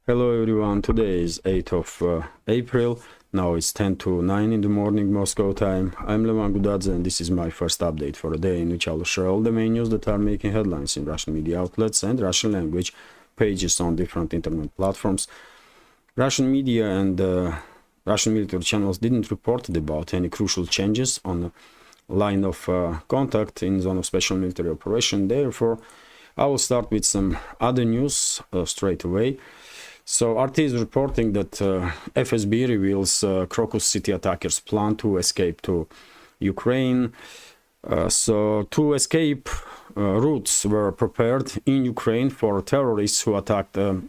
Hello everyone, today is 8th of April, now it's 10 to 9 in the morning Moscow time. I'm Lavrov and this is my first update for a day in which I will share all the main news that are making headlines in Russian media outlets and Russian language pages on different internet platforms. Russian media and Russian military channels didn't report about any crucial changes on the line of contact in zone of special military operation, therefore I will start with some other news straight away. So RT is reporting that FSB reveals Crocus city attackers plan to escape to Ukraine. So two escape routes were prepared in Ukraine for terrorists who attacked a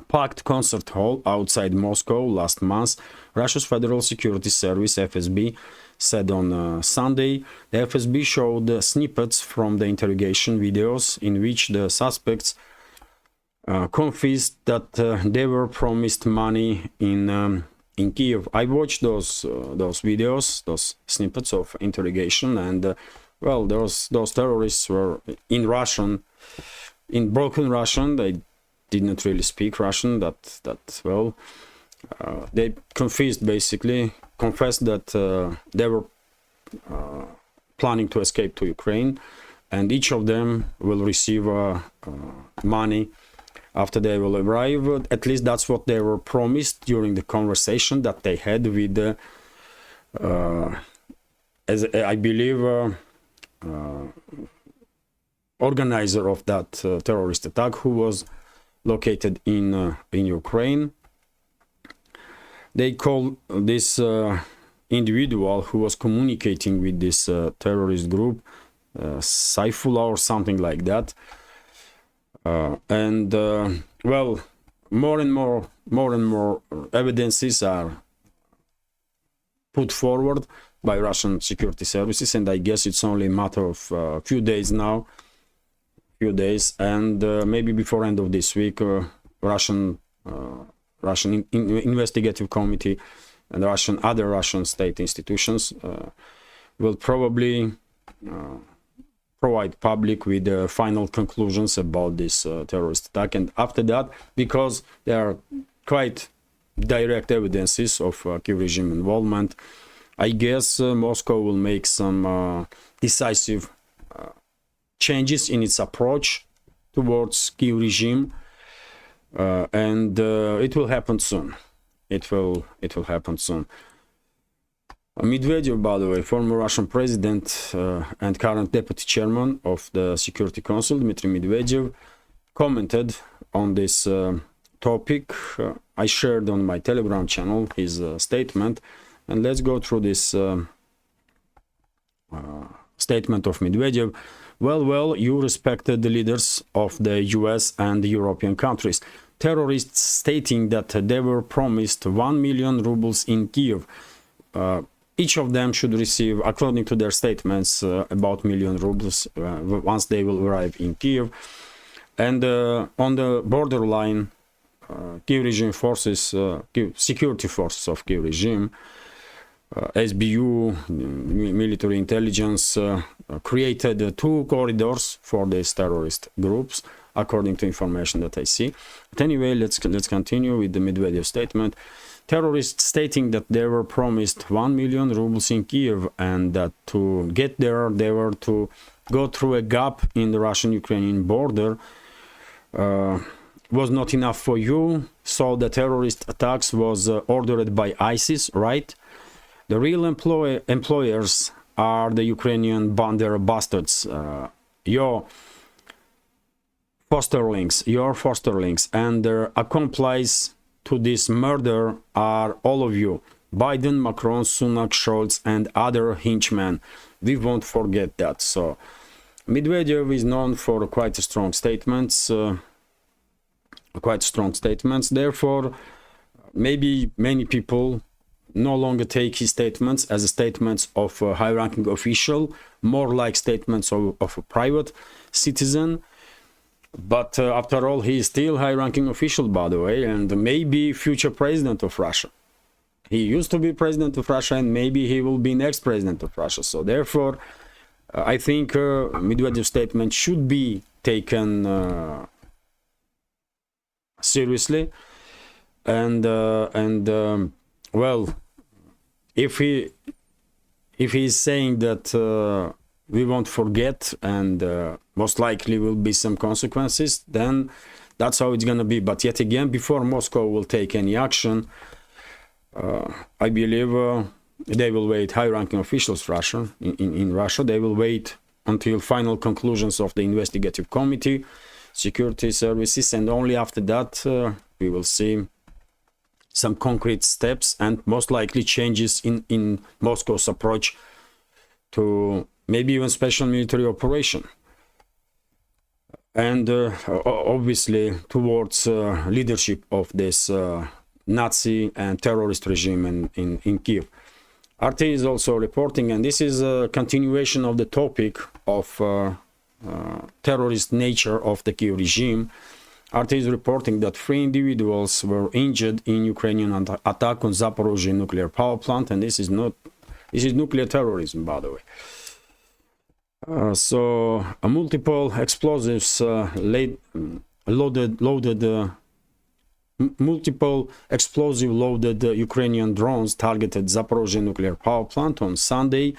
packed concert hall outside Moscow last month. Russia's Federal Security Service, FSB, said on Sunday. The FSB showed snippets from the interrogation videos in which the suspects confessed that they were promised money in Kiev. I watched those videos, those snippets of interrogation, and well, those terrorists were in Russian, in broken Russian. They didn't really speak Russian. They confessed that they were planning to escape to Ukraine, and each of them will receive money after they will arrive. At least that's what they were promised during the conversation that they had with the, as I believe, organizer of that terrorist attack, who was located in Ukraine. They call this individual who was communicating with this terrorist group Saifullah or something like that. Well, more and more evidences are put forward by Russian security services, and I guess it's only a matter of a few days now, and maybe before end of this week, Russian investigative committee and other Russian state institutions will probably provide public with the final conclusions about this terrorist attack. And after that, because there are quite direct evidences of Kiev regime involvement, I guess Moscow will make some decisive changes in its approach towards Kiev regime, and it will happen soon. It will happen soon. Medvedev, by the way, former Russian president and current deputy chairman of the Security Council, Dmitry Medvedev, commented on this topic. I shared on my Telegram channel his statement, and let's go through this statement of Medvedev. Well, you respected the leaders of the US and the European countries. Terrorists stating that they were promised 1 million rubles in Kiev. Each of them should receive, according to their statements, about 1 million rubles once they will arrive in Kiev. And on the borderline, Kiev regime forces, security forces of Kiev regime, SBU, military intelligence, created 2 corridors for these terrorist groups, according to information that I see. But anyway, let's continue with the Medvedev statement. Terrorists stating that they were promised 1 million rubles in Kiev, and that to get there they were to go through a gap in the Russian-Ukrainian border was not enough for you, so the terrorist attacks was ordered by ISIS, right? The real employers are the Ukrainian Bandera bastards, your fosterlings, and their accomplices to this murder are all of you: Biden, Macron, Sunak, Scholz, and other henchmen. We won't forget that. So Medvedev is known for quite strong statements. Therefore, maybe many people no longer take his statements as statements of a high-ranking official, more like statements of a private citizen. But after all, he is still high-ranking official, by the way, and maybe future president of Russia. He used to be president of Russia, and maybe he will be next president of Russia. So therefore, I think Medvedev's statement should be taken seriously. Well, if he is saying that we won't forget, and most likely will be some consequences, then that's how it's gonna be. But yet again, before Moscow will take any action, I believe they will wait. High-ranking officials in Russia, they will wait until final conclusions of the investigative committee, security services, and only after that we will see some concrete steps and most likely changes in Moscow's approach to maybe even special military operation, and obviously towards leadership of this Nazi and terrorist regime in Kiev. RT is also reporting, and this is a continuation of the topic of terrorist nature of the Kiev regime. RT is reporting that 3 individuals were injured in Ukrainian attack on Zaporozhye nuclear power plant, and this is nuclear terrorism, by the way. So multiple explosives multiple explosive loaded Ukrainian drones targeted Zaporozhye nuclear power plant on Sunday,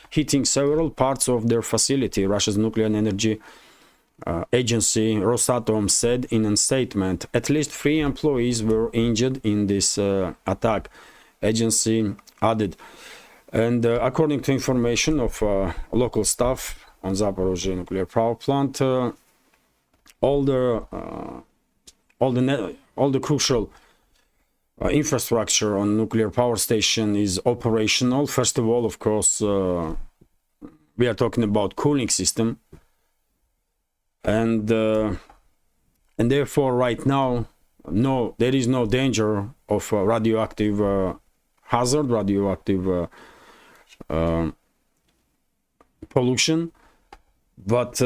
hitting several parts of their facility, Russia's nuclear energy agency Rosatom said in a statement. At least 3 employees were injured in this attack, agency added. And according to information of local staff on Zaporozhye nuclear power plant, all the crucial infrastructure on nuclear power station is operational. First of all, of course, we are talking about cooling system, and therefore right now, there is no danger of radioactive hazard, radioactive pollution, but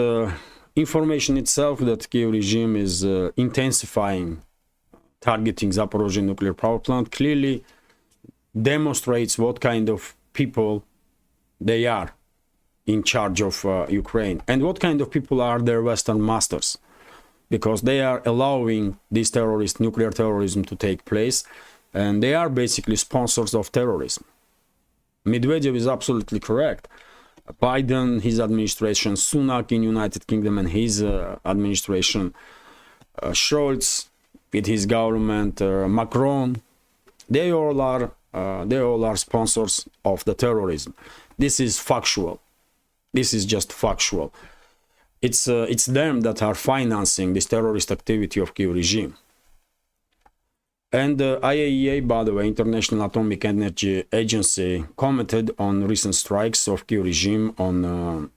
information itself that Kiev regime is intensifying targeting Zaporozhye nuclear power plant clearly demonstrates what kind of people they are in charge of Ukraine, and what kind of people are their Western masters, because they are allowing this nuclear terrorism to take place, and they are basically sponsors of terrorism. Medvedev is absolutely correct. Biden, his administration, Sunak in United Kingdom and his administration, Scholz with his government, Macron, they all are sponsors of the terrorism. This is factual. This is just factual. It's them that are financing this terrorist activity of Kiev regime. And the IAEA, by the way, International Atomic Energy Agency, commented on recent strikes of Kiev regime on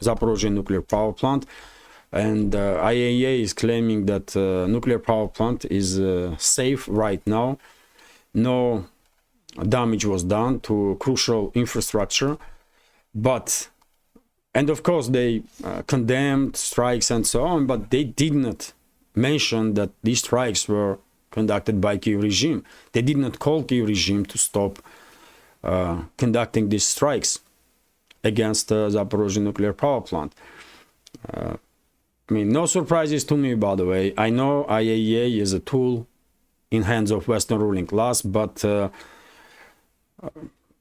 Zaporozhye nuclear power plant. And IAEA is claiming that nuclear power plant is safe right now. No damage was done to crucial infrastructure. And of course, they condemned strikes and so on, but they did not mention that these strikes were conducted by Kiev regime. They did not call Kiev regime to stop conducting these strikes against Zaporozhye nuclear power plant. I mean, no surprises to me, by the way. I know IAEA is a tool in hands of Western ruling class, but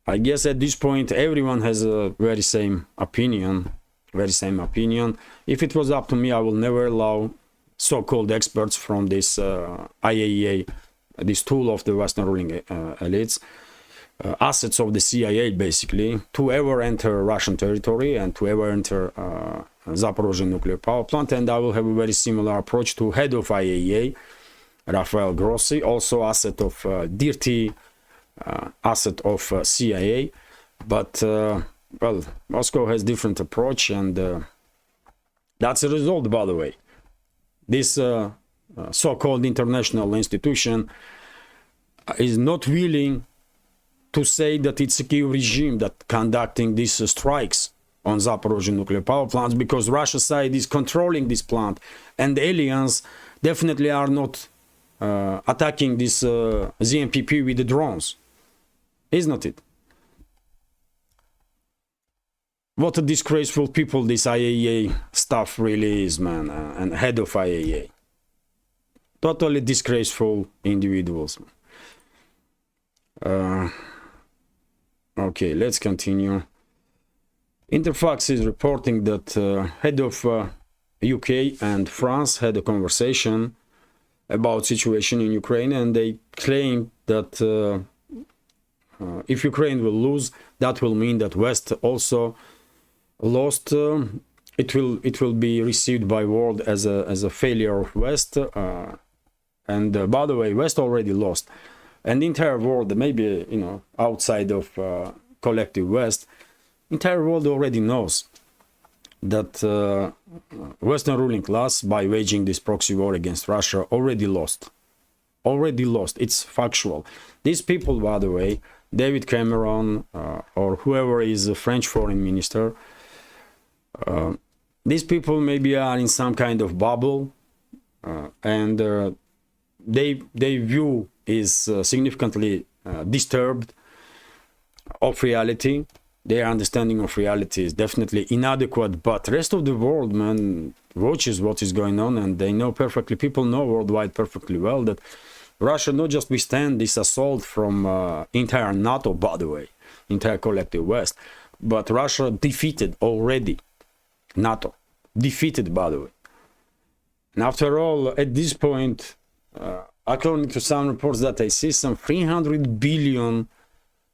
I guess at this point everyone has a very same opinion. If it was up to me, I will never allow so-called experts from this IAEA, this tool of the Western ruling elites, assets of the CIA basically, to ever enter Russian territory and to ever enter Zaporozhye nuclear power plant. And I will have a very similar approach to head of IAEA, Rafael Grossi, also asset of dirty asset of CIA. But well, Moscow has different approach, and that's a result, by the way. This so-called international institution is not willing to say that it's a Kiev regime that conducting these strikes on Zaporozhye nuclear power plants, because Russia side is controlling this plant, and the aliens definitely are not attacking this ZMPP with the drones, is not it? What a disgraceful people this IAEA staff really is, man, and head of IAEA. Totally disgraceful individuals. Okay, let's continue. Interfax is reporting that head of UK and France had a conversation about situation in Ukraine, and they claim that if Ukraine will lose, that will mean that West also lost. It will be received by world as a failure of West. And by the way, West already lost, and the entire world, maybe outside of collective West, entire world already knows that Western ruling class, by waging this proxy war against Russia, already lost. It's factual. These people, by the way, David Cameron or whoever is a French foreign minister, these people maybe are in some kind of bubble, and they view is significantly disturbed of reality. Their understanding of reality is definitely inadequate, but rest of the world, man, watches what is going on, and they know perfectly, people know worldwide perfectly well that Russia not just withstand this assault from entire NATO, by the way, entire collective West, but Russia defeated already NATO, defeated, by the way. And after all, at this point, according to some reports that I see, some 300 billion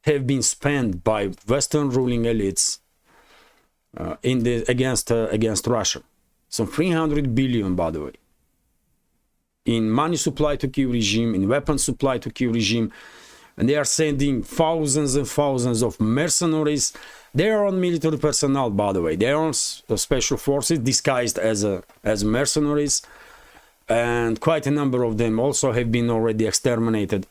have been spent by Western ruling elites against Russia. Some 300 billion, by the way, in money supply to Kyiv regime, in weapons supply to Kyiv regime, and they are sending thousands and thousands of mercenaries. Their own military personnel, by the way, their own special forces disguised as mercenaries, and quite a number of them also have been already exterminated.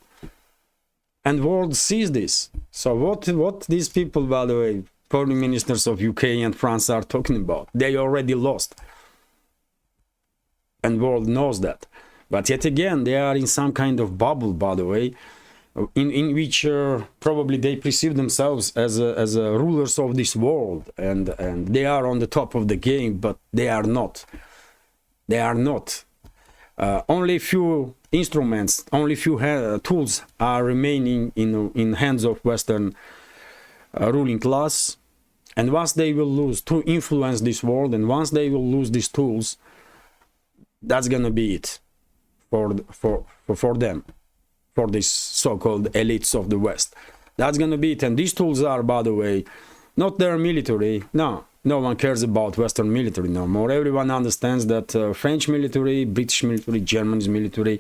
And world sees this. So what these people, by the way, foreign ministers of UK and France are talking about? They already lost. And world knows that. But yet again, they are in some kind of bubble, by the way, in which probably they perceive themselves as rulers of this world, and they are on the top of the game, but they are not. They are not. Only few instruments, only few tools are remaining in hands of Western ruling class, and once they will lose to influence this world, and once they will lose these tools, that's gonna be it for them, for these so-called elites of the West. That's gonna be it. And these tools are, by the way, not their military. No one cares about Western military no more. Everyone understands that French military, British military, Germany's military,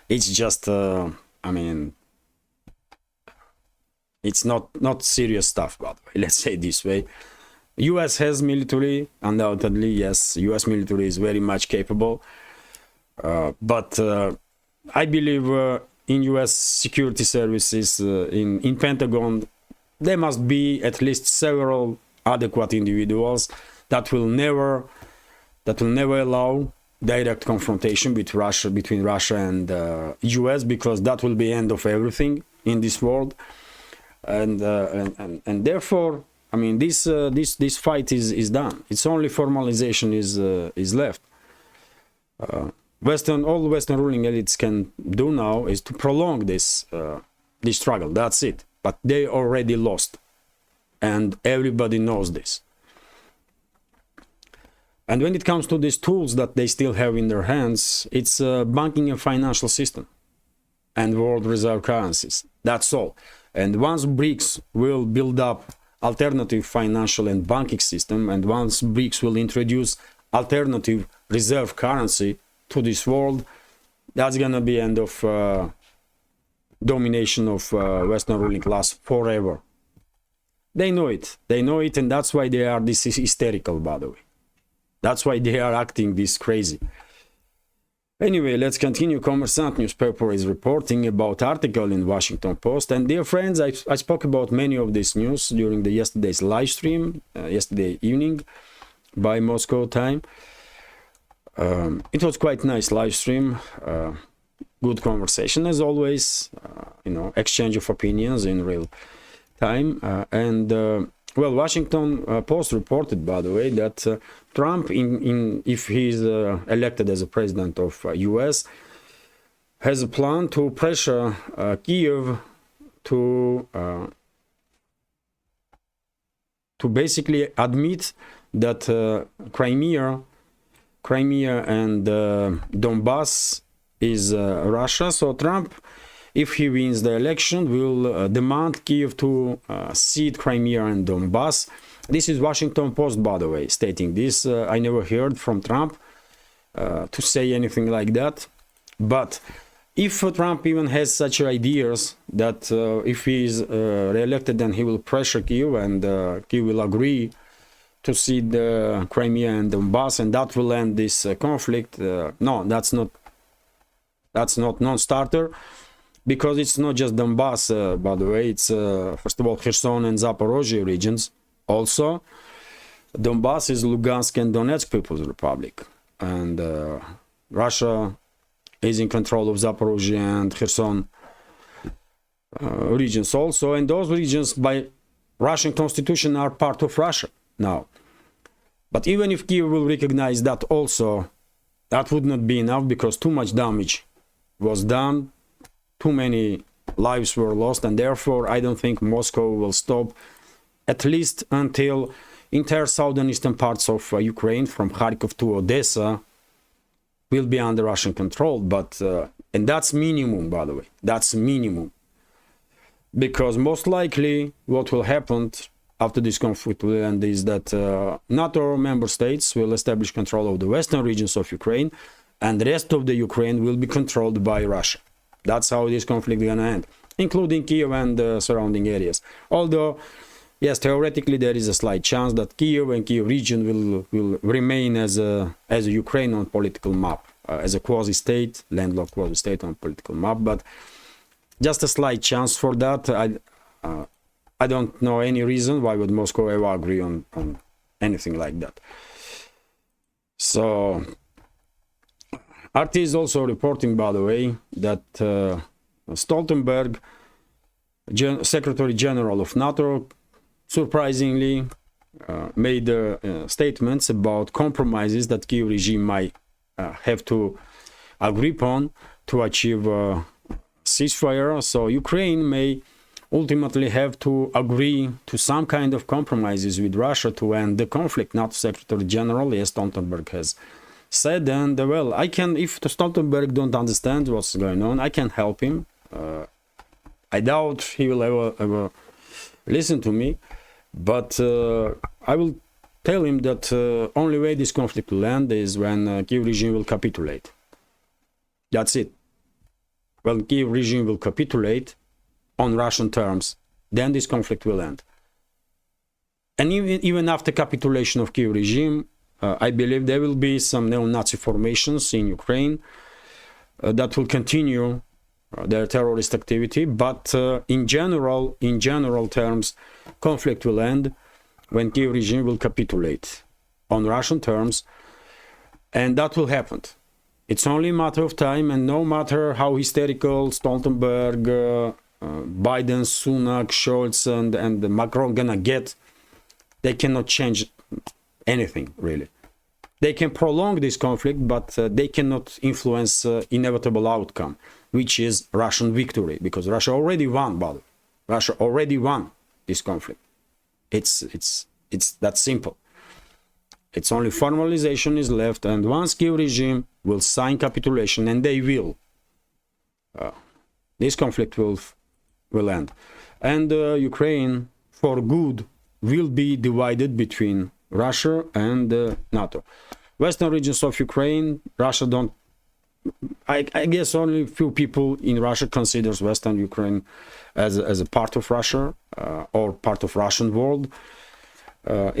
it's just, I mean, it's not serious stuff, by the way, let's say it this way. US has military, undoubtedly, yes, US military is very much capable, but I believe in US security services, in Pentagon, there must be at least several adequate individuals that will never allow direct confrontation between Russia and US, because that will be end of everything in this world, and therefore, I mean, this fight is done. It's only formalization is left. All Western ruling elites can do now is to prolong this struggle. That's it. But they already lost, and everybody knows this. And when it comes to these tools that they still have in their hands, it's banking and financial system and world reserve currencies. That's all. And once BRICS will build up alternative financial and banking system, and once BRICS will introduce alternative reserve currency to this world, that's gonna be end of domination of Western ruling class forever. They know it, and that's why they are this hysterical, by the way. That's why they are acting this crazy. Anyway, let's continue. Kommersant newspaper is reporting about article in Washington Post. And dear friends, I spoke about many of this news during yesterday's live stream, yesterday evening by Moscow time. It was quite nice live stream, good conversation as always, exchange of opinions in real time. And well, Washington Post reported, by the way, that Trump, if he's elected as a president of US, has a plan to pressure Kiev to basically admit that Crimea and Donbass is Russia. So Trump, if he wins the election, will demand Kiev to cede Crimea and Donbass. This is Washington Post, by the way, stating this. I never heard from Trump to say anything like that. But if Trump even has such ideas that if he is re-elected, then he will pressure Kiev, and Kiev will agree to cede Crimea and Donbass, and that will end this conflict. No, that's not non-starter, because it's not just Donbass, by the way. It's first of all Kherson and Zaporozhye regions. Also, Donbass is Lugansk and Donetsk People's Republic, and Russia is in control of Zaporozhye and Kherson regions also, and those regions by Russian constitution are part of Russia now. But even if Kiev will recognize that also, that would not be enough, because too much damage was done, too many lives were lost, and therefore I don't think Moscow will stop, at least until entire southern eastern parts of Ukraine, from Kharkov to Odessa, will be under Russian control. But and that's minimum, by the way. That's minimum, because most likely what will happen after this conflict will end is that NATO member states will establish control of the western regions of Ukraine, and the rest of the Ukraine will be controlled by Russia. That's how this conflict is going to end, including Kiev and surrounding areas. Although, yes, theoretically there is a slight chance that Kiev and Kiev region will remain as a Ukraine on political map, as a quasi-state, landlocked quasi-state on political map, but just a slight chance for that. I don't know any reason why would Moscow ever agree on anything like that. So RT is also reporting, by the way, that Stoltenberg, Secretary General of NATO, surprisingly made statements about compromises that Kiev regime might have to agree upon to achieve a ceasefire. So Ukraine may ultimately have to agree to some kind of compromises with Russia to end the conflict. NATO Secretary General, yes, Stoltenberg has said, and well, I can, if the Stoltenberg don't understand what's going on, I can help him. I doubt he will ever listen to me, but I will tell him that only way this conflict will end is when Kiev regime will capitulate. That's it. When Kiev regime will capitulate on Russian terms, then this conflict will end. And even after capitulation of Kiev regime, I believe there will be some neo-Nazi formations in Ukraine that will continue their terrorist activity. But in general terms, conflict will end when Kiev regime will capitulate on Russian terms, and that will happen. It's only a matter of time, and no matter how hysterical Stoltenberg, Biden, Sunak, Scholz, and Macron gonna get, they cannot change anything, really. They can prolong this conflict, but they cannot influence inevitable outcome, which is Russian victory, because Russia already won, brother. Russia already won this conflict. It's that simple. It's only formalization is left, and once Kiev regime will sign capitulation, and they will, this conflict will end. And Ukraine, for good, will be divided between Russia and NATO. Western regions of Ukraine, Russia don't, I guess only few people in Russia considers Western Ukraine as a part of Russia or part of Russian world.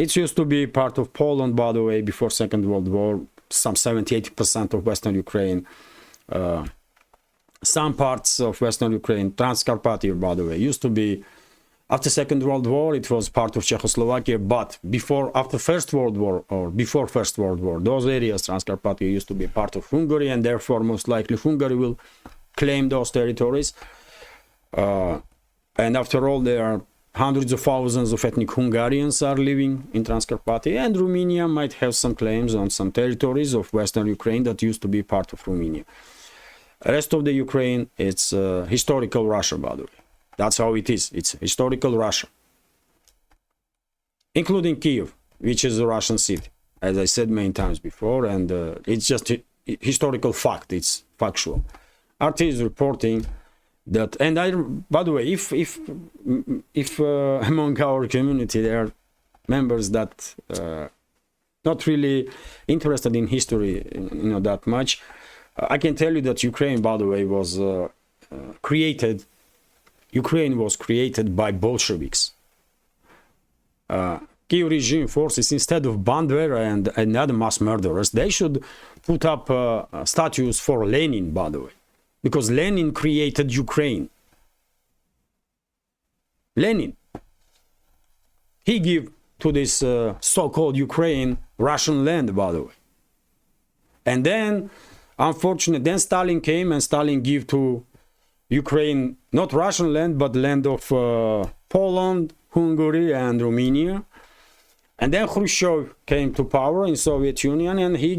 It used to be part of Poland, by the way, before Second World War, some 70-80% of Western Ukraine. Some parts of Western Ukraine, Transcarpathia, by the way, used to be, after Second World War, it was part of Czechoslovakia, but after First World War, or before First World War, those areas, Transcarpathia, used to be part of Hungary, and therefore, most likely, Hungary will claim those territories. And after all, they are hundreds of thousands of ethnic Hungarians are living in Transcarpathia, and Romania might have some claims on some territories of Western Ukraine that used to be part of Romania. The rest of the Ukraine, it's historical Russia, by the way. That's how it is. It's historical Russia, including Kiev, which is a Russian city, as I said many times before, and it's just a historical fact. It's factual. RT is reporting that, and by the way, if among our community there are members that not really interested in history, that much, I can tell you that Ukraine, by the way, was created. Ukraine was created by Bolsheviks. Kiev regime forces, instead of Bandera and other mass murderers, they should put up statues for Lenin, by the way, because Lenin created Ukraine. Lenin. He gave to this so-called Ukraine Russian land, by the way. And then, unfortunately, then Stalin came and Stalin gave to Ukraine not Russian land, but land of Poland, Hungary, and Romania. And then Khrushchev came to power in Soviet Union, and he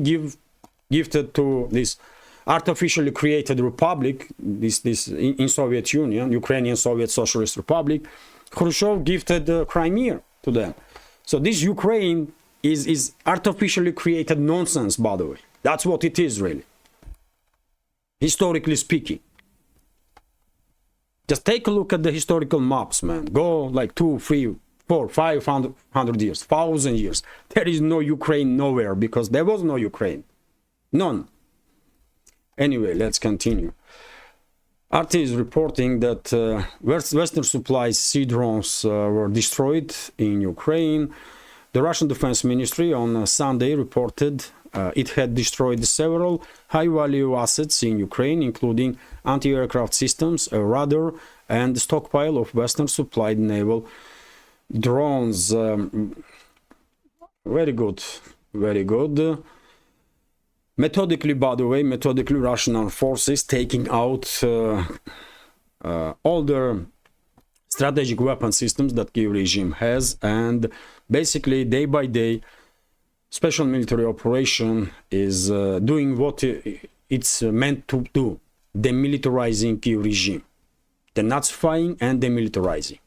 gifted to this artificially created republic, this in Soviet Union, Ukrainian Soviet Socialist Republic. Khrushchev gifted Crimea to them. So this Ukraine is artificially created nonsense, by the way. That's what it is, really, historically speaking. Just take a look at the historical maps, man. Go like 2, 3, 4, 500 years, 1,000 years. There is no Ukraine nowhere, because there was no Ukraine. None. Anyway, let's continue. RT is reporting that Western supplies sea drones were destroyed in Ukraine. The Russian Defense Ministry on Sunday reported it had destroyed several high-value assets in Ukraine, including anti-aircraft systems, a radar, and a stockpile of Western-supplied naval drones. Very good, very good. Methodically, by the way, Russian armed forces taking out all the strategic weapon systems that Kiev regime has, and basically day by day, special military operation is doing what it's meant to do, demilitarizing Kiev regime, denazifying and demilitarizing.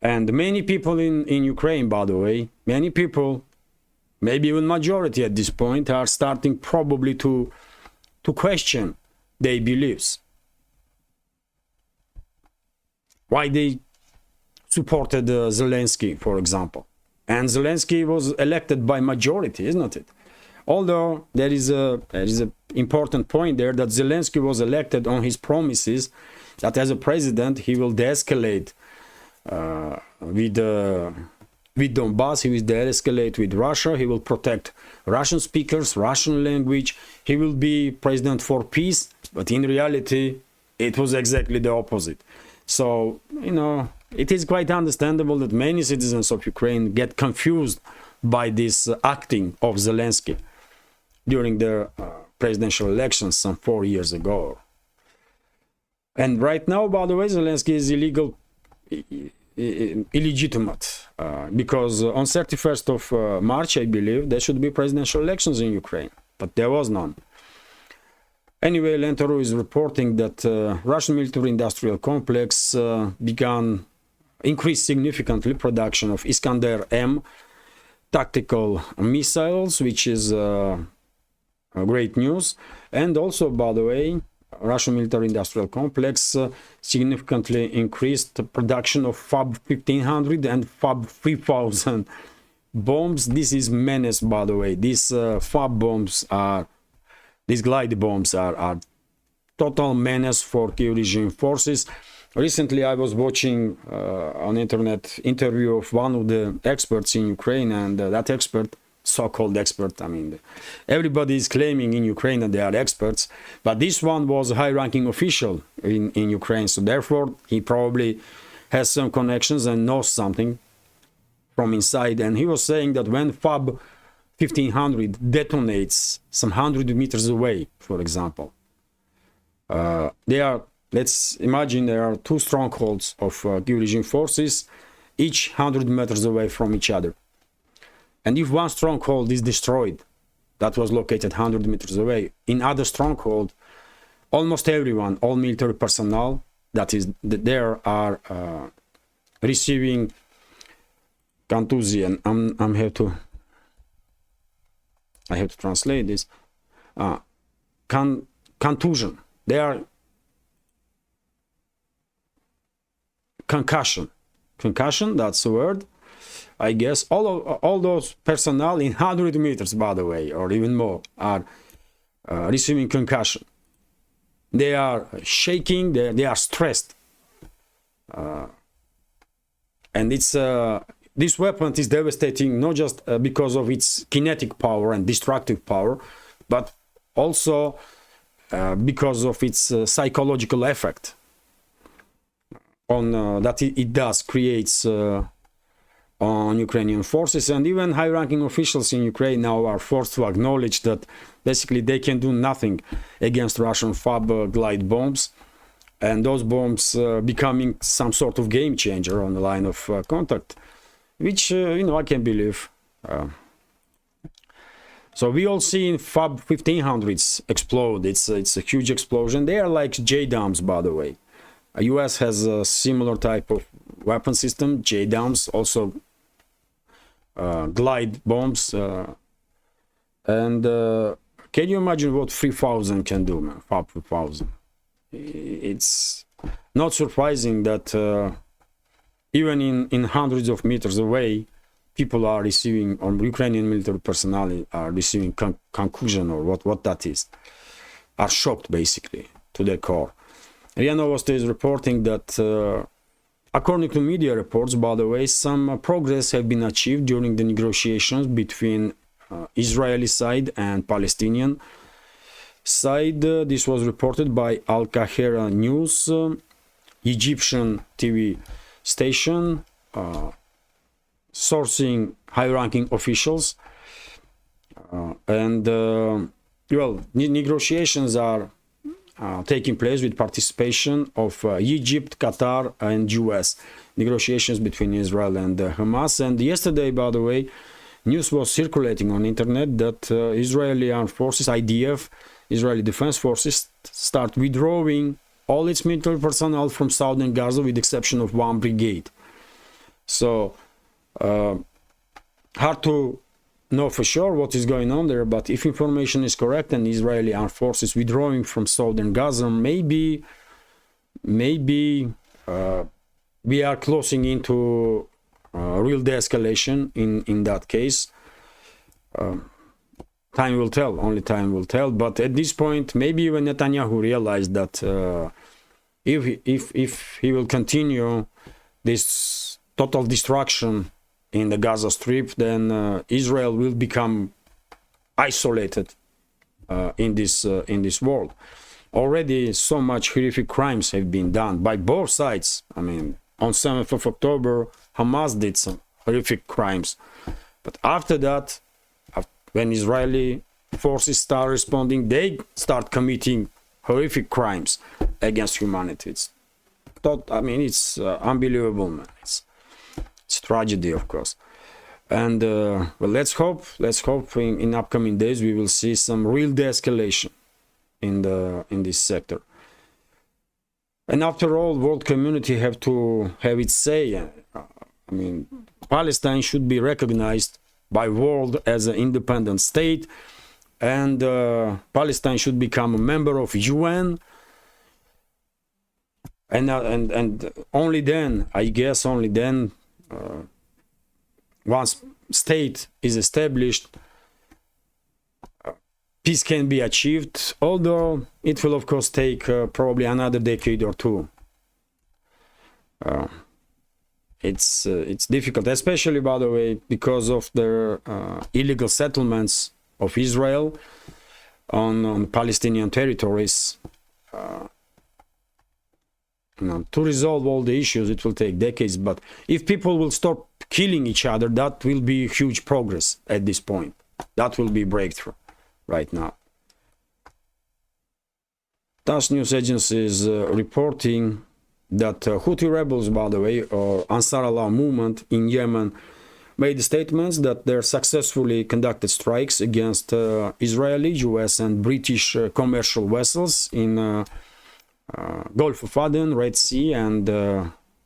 And many people in Ukraine, by the way, many people, maybe even majority at this point, are starting probably to question their beliefs. Why they supported Zelensky, for example. And Zelensky was elected by majority, isn't it? Although there is a important point there, that Zelensky was elected on his promises that as a president he will de-escalate with Donbass, he will de-escalate with Russia, he will protect Russian speakers, Russian language, he will be president for peace, but in reality it was exactly the opposite. So, it is quite understandable that many citizens of Ukraine get confused by this acting of Zelensky during the presidential elections some 4 years ago. And right now, by the way, Zelensky is illegitimate, because on 31st of March, I believe, there should be presidential elections in Ukraine, but there was none. Anyway, Lentoro is reporting that Russian military-industrial complex increased significantly production of Iskander-M tactical missiles, which is great news. And also, by the way, Russian military-industrial complex significantly increased production of FAB 1500 and FAB 3000 bombs. This is menace, by the way. These FAB bombs are, these glide bombs are total menace for Kiev regime forces. Recently, I was watching on internet interview of one of the experts in Ukraine, and that expert, so-called expert, I mean, everybody is claiming in Ukraine that they are experts, but this one was a high-ranking official in Ukraine, so therefore he probably has some connections and knows something from inside. And he was saying that when FAB 1500 detonates some 100 meters away, for example, they are, let's imagine there are two strongholds of Kiev regime forces, each 100 meters away from each other. And if one stronghold is destroyed, that was located 100 meters away, in other stronghold, almost everyone, all military personnel that is there are receiving contusion. I have to translate this. Contusion. They are concussion. Concussion, that's the word. I guess all those personnel in 100 meters, by the way, or even more, are receiving concussion. They are shaking. They are stressed, and it's this weapon is devastating not just because of its kinetic power and destructive power, but also because of its psychological effect on that it does creates on Ukrainian forces. And even high-ranking officials in Ukraine now are forced to acknowledge that basically they can do nothing against Russian FAB glide bombs, and those bombs becoming some sort of game changer on the line of contact, which I can believe. So we all seen FAB 1500s explode. It's a huge explosion. They are like JDAMs, by the way. US has a similar type of weapon system, JDAMs, also glide bombs. And can you imagine what 3000 can do, man? FAB 3000. It's not surprising that even in hundreds of meters away, people are receiving, or Ukrainian military personnel are receiving concussion, or what that is, are shocked basically to their core. RIA Novosti is reporting that according to media reports, by the way, some progress have been achieved during the negotiations between Israeli side and Palestinian side. This was reported by Al Qahira News, Egyptian TV station, sourcing high-ranking officials. Negotiations are taking place with participation of Egypt, Qatar, and US. Negotiations between Israel and Hamas. And yesterday, by the way, news was circulating on internet that Israeli armed forces, IDF, Israeli Defense Forces, start withdrawing all its military personnel from southern Gaza with the exception of one brigade. So, hard to know for sure what is going on there, but if information is correct and Israeli armed forces withdrawing from southern Gaza, maybe we are closing into real de-escalation in that case. Time will tell, only time will tell. But at this point, maybe even Netanyahu realized that if he will continue this total destruction in the Gaza Strip, then Israel will become isolated in this world. Already, so much horrific crimes have been done by both sides. I mean, on 7th of October, Hamas did some horrific crimes, but after that, when Israeli forces start responding, they start committing horrific crimes against humanity. It's unbelievable, man. It's tragedy, of course. And let's hope in upcoming days we will see some real de-escalation in this sector. And after all, world community have to have its say. I mean, Palestine should be recognized by world as an independent state, and Palestine should become a member of UN. And only then, I guess, once state is established, peace can be achieved, although it will of course take probably another decade or two. It's difficult, especially, by the way, because of the illegal settlements of Israel on Palestinian territories. To resolve all the issues, it will take decades. But if people will stop killing each other, that will be huge progress at this point. That will be breakthrough right now. TASS news agency is reporting that Houthi rebels, by the way, or Ansar Allah movement in Yemen, made statements that they successfully conducted strikes against Israeli, US, and British commercial vessels in Gulf of Aden, Red Sea, and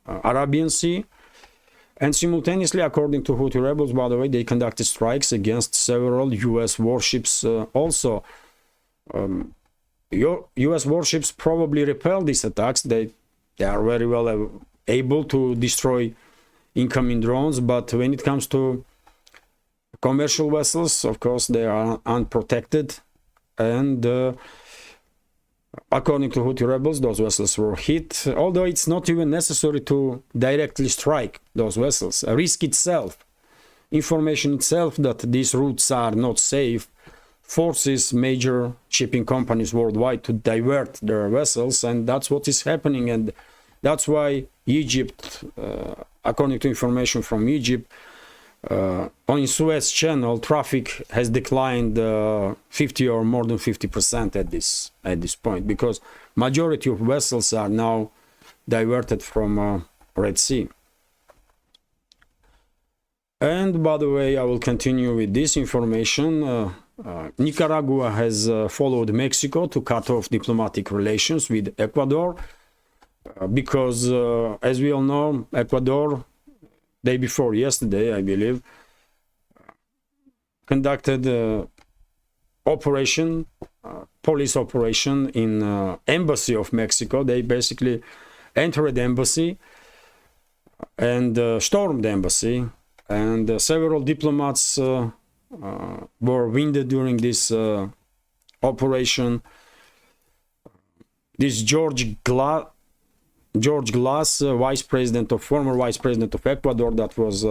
Arabian Sea. And simultaneously, according to Houthi rebels, by the way, they conducted strikes against several US warships also. US warships probably repel these attacks. They are very well able to destroy incoming drones, but when it comes to commercial vessels, of course, they are unprotected. And according to Houthi rebels, those vessels were hit, although it's not even necessary to directly strike those vessels. A risk itself, information itself that these routes are not safe, forces major shipping companies worldwide to divert their vessels, and that's what is happening. And that's why Egypt, according to information from Egypt, on Suez Channel, traffic has declined 50 or more than 50% at this point, because majority of vessels are now diverted from Red Sea. And by the way, I will continue with this information. Nicaragua has followed Mexico to cut off diplomatic relations with Ecuador, because as we all know, Ecuador, day before yesterday, I believe, conducted operation, police operation in embassy of Mexico. They basically entered the embassy and stormed the embassy, and several diplomats were wounded during this operation. This George Glass, former vice president of Ecuador, that was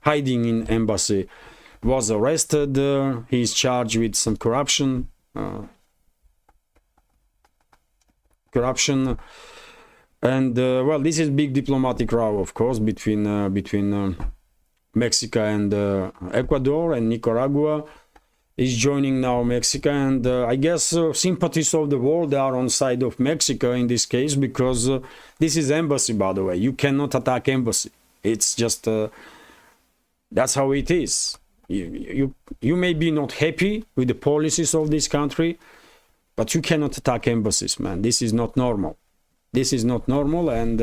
hiding in embassy, was arrested. He is charged with some corruption. And well, this is big diplomatic row, of course, between Mexico and Ecuador, and Nicaragua is joining now Mexico, and I guess sympathies of the world are on side of Mexico in this case, because this is embassy, by the way. You cannot attack embassy. It's just that's how it is. You may be not happy with the policies of this country, but you cannot attack embassies, man. This is not normal. This is not normal. And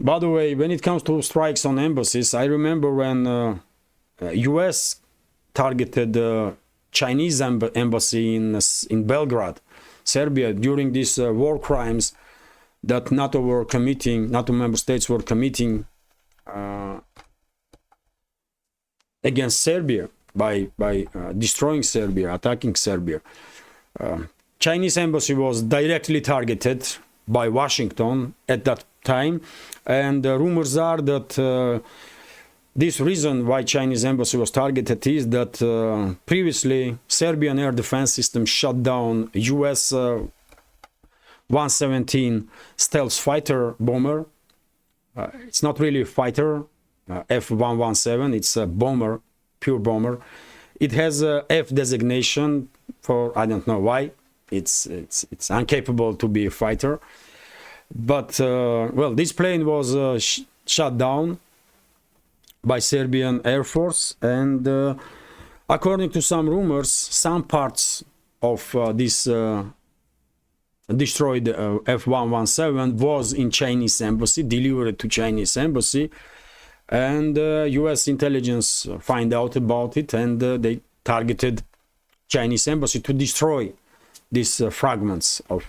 by the way, when it comes to strikes on embassies, I remember when US targeted Chinese embassy in Belgrade, Serbia, during these war crimes that NATO member states were committing against Serbia by destroying Serbia, attacking Serbia. Chinese embassy was directly targeted by Washington at that time, and rumors are that this reason why Chinese embassy was targeted is that previously Serbian air defense system shut down US 117 stealth fighter bomber. It's not really a fighter, F-117, it's a bomber, pure bomber. It has a F designation for, I don't know why, it's incapable to be a fighter. But well, this plane was shut down by Serbian Air Force, and according to some rumors, some parts of this destroyed F-117 was in Chinese embassy, delivered to Chinese embassy, and US intelligence find out about it, and they targeted Chinese embassy to destroy these fragments of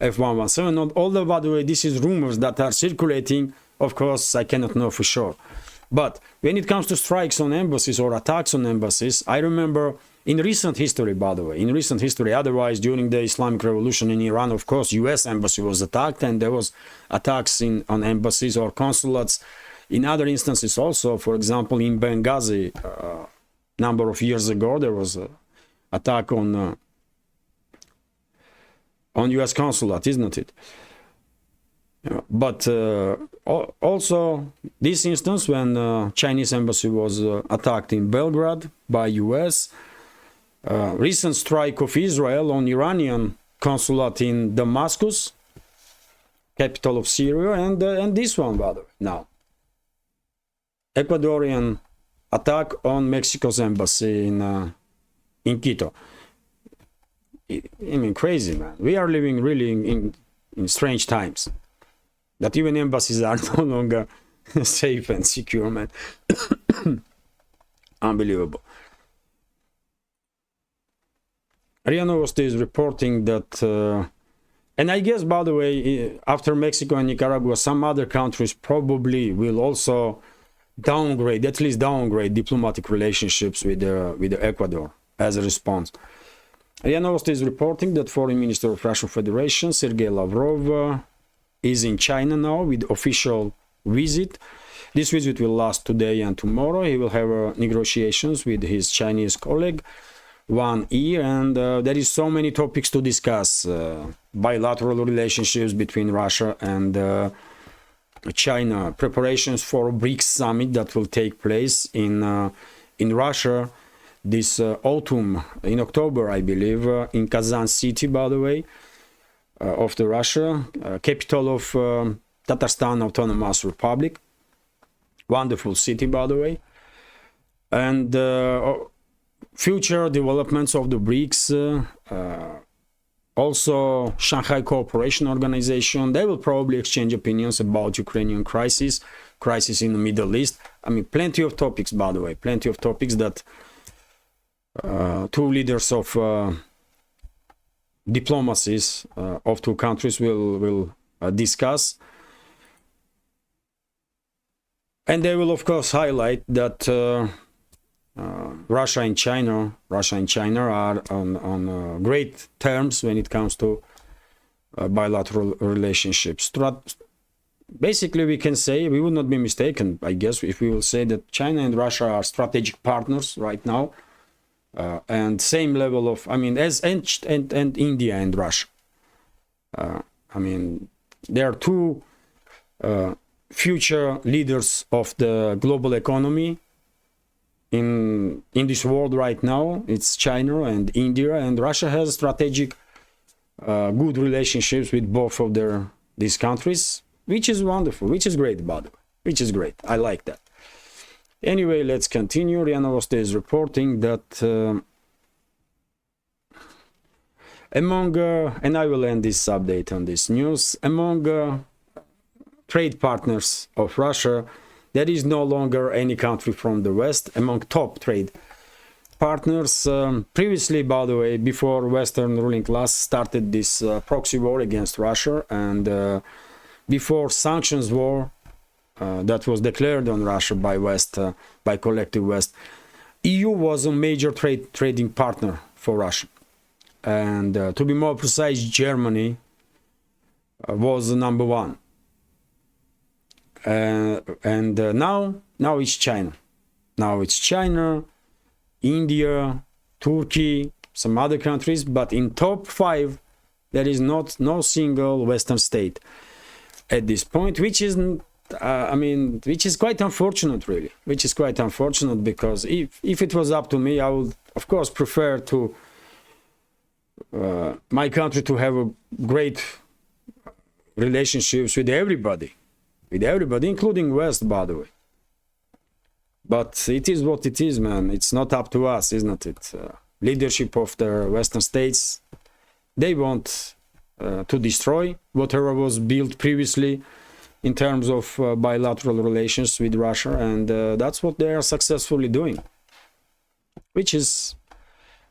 F-117. Although, by the way, this is rumors that are circulating. Of course, I cannot know for sure. But when it comes to strikes on embassies or attacks on embassies, I remember in recent history, by the way, otherwise during the Islamic Revolution in Iran, of course, US embassy was attacked, and there was attacks on embassies or consulates. In other instances also, for example, in Benghazi, number of years ago, there was an attack on US consulate, isn't it? But also this instance when Chinese embassy was attacked in Belgrade by US, recent strike of Israel on Iranian consulate in Damascus, capital of Syria, and this one, by the way, now. Ecuadorian attack on Mexico's embassy in Quito. I mean, crazy, man. We are living really in strange times. That even embassies are no longer safe and secure, man. Unbelievable. RIA Novosti is reporting that, and I guess, by the way, after Mexico and Nicaragua, some other countries probably will also downgrade, at least downgrade diplomatic relationships with Ecuador as a response. RIA Novosti is reporting that Foreign Minister of Russian Federation, Sergei Lavrov, is in China now with official visit. This visit will last today and tomorrow. He will have negotiations with his Chinese colleague 1 year, and there is so many topics to discuss. Bilateral relationships between Russia and China, preparations for a BRICS summit that will take place in Russia this autumn, in October, I believe, in Kazan city, by the way, of the Russia, capital of Tatarstan Autonomous Republic. Wonderful city, by the way. And future developments of the BRICS, also Shanghai Cooperation Organization, they will probably exchange opinions about Ukrainian crisis in the Middle East. I mean, plenty of topics, by the way, plenty of topics that two leaders of diplomacies of two countries will discuss. And they will, of course, highlight that Russia and China are on great terms when it comes to bilateral relationships. Basically, we can say, we would not be mistaken, I guess, if we will say that China and Russia are strategic partners right now, and same level of, I mean, as and India and Russia. I mean, there are two future leaders of the global economy in this world right now. It's China and India, and Russia has strategic good relationships with both of these countries, which is wonderful, which is great, by the way, which is great. I like that. Anyway, let's continue. RIA Novosti is reporting that among, and I will end this update on this news, among trade partners of Russia, there is no longer any country from the West among top trade partners. Previously, by the way, before Western ruling class started this proxy war against Russia, and before sanctions war that was declared on Russia by West, by collective West, EU was a major trading partner for Russia. And to be more precise, Germany was the number one. And now it's China. Now it's China, India, Turkey, some other countries, but in top 5 there is no single Western state at this point, which is which is quite unfortunate, really. Which is quite unfortunate, because if it was up to me, I would of course prefer to my country to have a great relationships with everybody, including West, by the way. But it is what it is, man. It's not up to us, isn't it? Leadership of the Western states, they want to destroy whatever was built previously in terms of bilateral relations with Russia, and that's what they are successfully doing, which is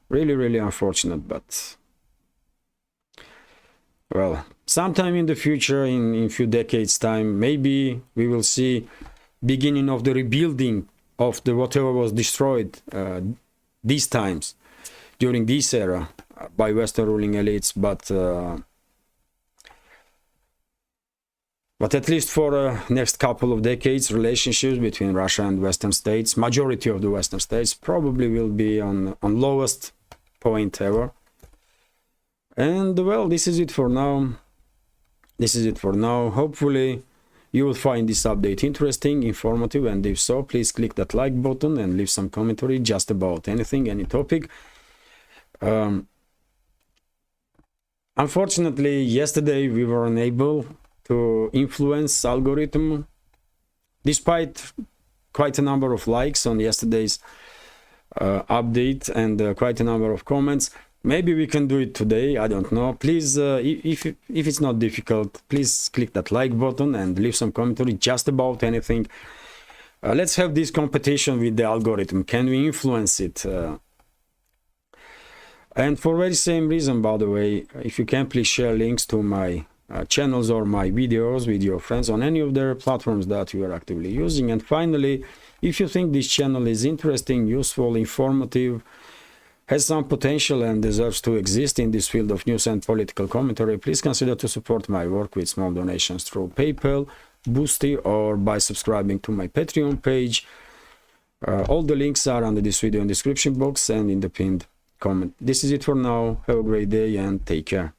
really, really unfortunate. But well, sometime in the future, in few decades time, maybe we will see beginning of the rebuilding of the whatever was destroyed these times during this era by Western ruling elites, but at least for next couple of decades, relationships between Russia and Western states, majority of the Western states, probably will be on lowest point ever. And well, this is it for now. Hopefully you will find this update interesting, informative, and if so, please click that like button and leave some commentary just about anything, any topic. Unfortunately, yesterday we were unable to influence algorithm, despite quite a number of likes on yesterday's update and quite a number of comments. Maybe we can do it today, I don't know. Please, if it's not difficult, please click that like button and leave some commentary just about anything. Let's have this competition with the algorithm. Can we influence it? And for very same reason, by the way, if you can, please share links to my channels or my videos with your friends on any of their platforms that you are actively using. And finally, if you think this channel is interesting, useful, informative, has some potential and deserves to exist in this field of news and political commentary, please consider to support my work with small donations through PayPal, Boosty, or by subscribing to my Patreon page. All the links are under this video in the description box and in the pinned comment. This is it for now. Have a great day and take care.